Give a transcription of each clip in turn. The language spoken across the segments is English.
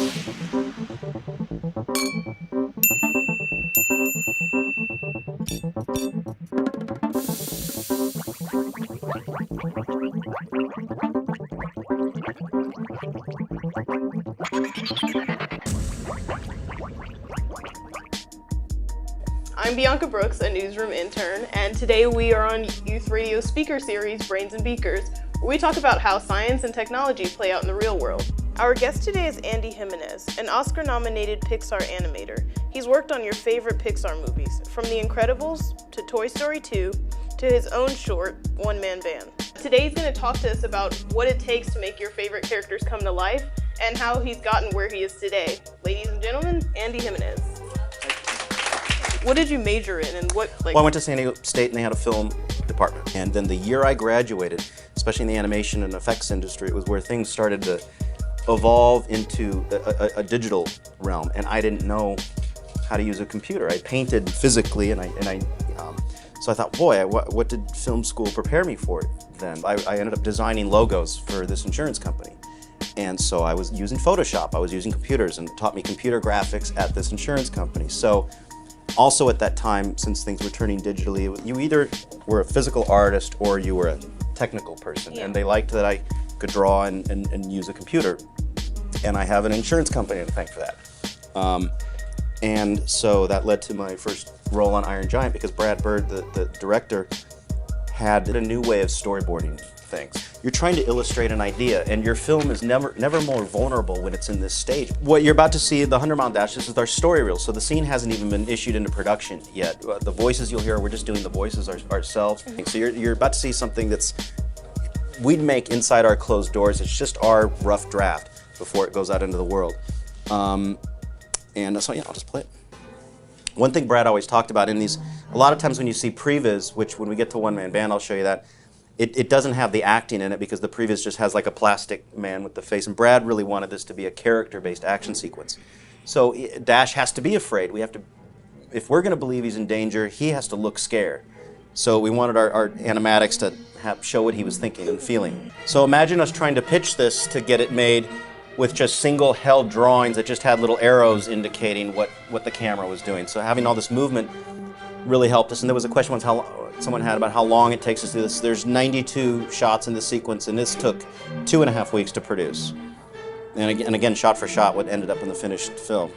I'm Bianca Brooks, a newsroom intern, and today we are on Youth Radio speaker series Brains Beakers, where we talk about how science and technology play out in the real world. Our guest today is Andy Jimenez, an Oscar-nominated Pixar animator. He's worked on your favorite Pixar movies, from The Incredibles to Toy Story 2 to his own short, One Man Band. Today he's going to talk to us about what it takes to make your favorite characters come to life and how he's gotten where he is today. Ladies and gentlemen, Andy Jimenez. What did you major in and what, Well, I went to San Diego State and they had a film department. And then the year I graduated, especially in the animation and effects industry, it was where things started to evolve into a digital realm. And I didn't know how to use a computer. I painted physically so I thought, boy, what did film school prepare me for then? I ended up designing logos for this insurance company. And so I was using Photoshop, I was using computers, and taught me computer graphics at this insurance company. So also at that time, since things were turning digitally, you either were a physical artist or you were a technical person. Yeah. And they liked that I could draw and use a computer. And I have an insurance company to thank for that. And so that led to my first role on Iron Giant, because Brad Bird, the director, had a new way of storyboarding things. You're trying to illustrate an idea, and your film is never more vulnerable when it's in this stage. What you're about to see, the 100 Mile Dash, this is our story reel, so the scene hasn't even been issued into production yet. The voices you'll hear, we're just doing the voices ourselves. So you're about to see something we'd make inside our closed doors. It's just our rough draft before it goes out into the world. And so yeah, I'll just play it. One thing Brad always talked about in these, a lot of times when you see previs, which when we get to One Man Band, I'll show you that, it doesn't have the acting in it because the previs just has like a plastic man with the face. And Brad really wanted this to be a character-based action sequence. So Dash has to be afraid. If we're going to believe he's in danger, he has to look scared. So we wanted our animatics to show what he was thinking and feeling. So imagine us trying to pitch this to get it made with just single held drawings that just had little arrows indicating what the camera was doing. So having all this movement really helped us. And there was a question once someone had about how long it takes us to do this. There's 92 shots in this sequence, and this took 2.5 weeks to produce. And again, shot for shot, what ended up in the finished film.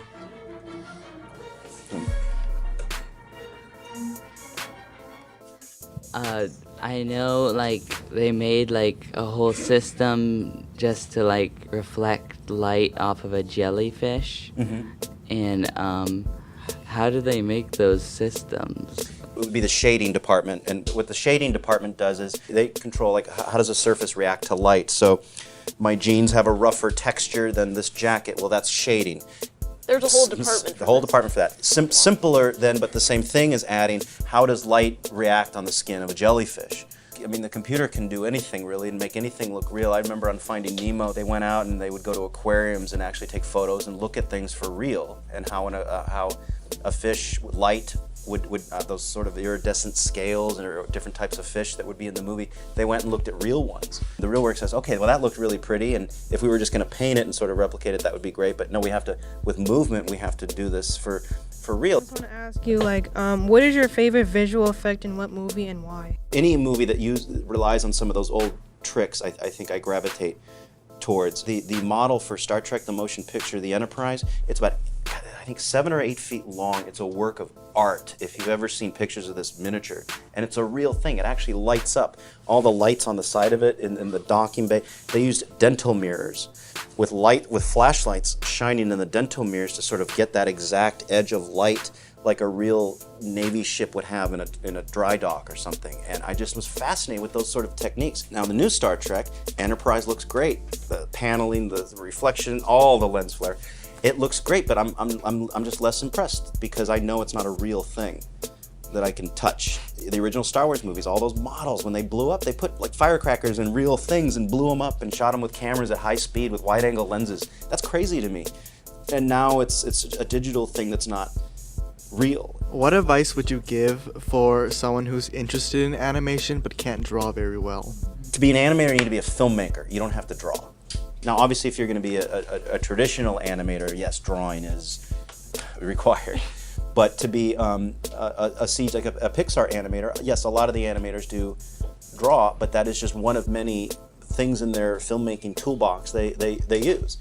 I know, they made, a whole system just to, reflect light off of a jellyfish. Mm-hmm. And, how do they make those systems? It would be the shading department. And what the shading department does is they control, how does a surface react to light? So my jeans have a rougher texture than this jacket. Well, that's shading. There's a whole department. The whole department for that. Simpler then, but the same thing is adding, how does light react on the skin of a jellyfish? I mean, the computer can do anything really and make anything look real. I remember on Finding Nemo, they went out and they would go to aquariums and actually take photos and look at things for real, and how a fish with light would those sort of iridescent scales or different types of fish that would be in the movie, they went and looked at real ones. The real work says, okay, well that looked really pretty, and if we were just going to paint it and sort of replicate it, that would be great. But no, we have to, with movement, we have to do this for real. I just want to ask you, what is your favorite visual effect in what movie and why? Any movie that relies on some of those old tricks, I think I gravitate towards. The model for Star Trek, the motion picture, the Enterprise, it's about, I think, 7 or 8 feet long. It's a work of art, if you've ever seen pictures of this miniature. And it's a real thing. It actually lights up. All the lights on the side of it in the docking bay, they used dental mirrors with flashlights shining in the dental mirrors to sort of get that exact edge of light like a real Navy ship would have in a dry dock or something. And I just was fascinated with those sort of techniques. Now the new Star Trek, Enterprise looks great. The paneling, the reflection, all the lens flare. It looks great, but I'm just less impressed because I know it's not a real thing that I can touch. The original Star Wars movies, all those models, when they blew up, they put firecrackers in real things and blew them up and shot them with cameras at high speed with wide-angle lenses. That's crazy to me. And now it's a digital thing that's not real. What advice would you give for someone who's interested in animation but can't draw very well? To be an animator, you need to be a filmmaker. You don't have to draw. Now, obviously, if you're going to be a traditional animator, yes, drawing is required. But to be a Pixar animator, yes, a lot of the animators do draw, but that is just one of many things in their filmmaking toolbox they use.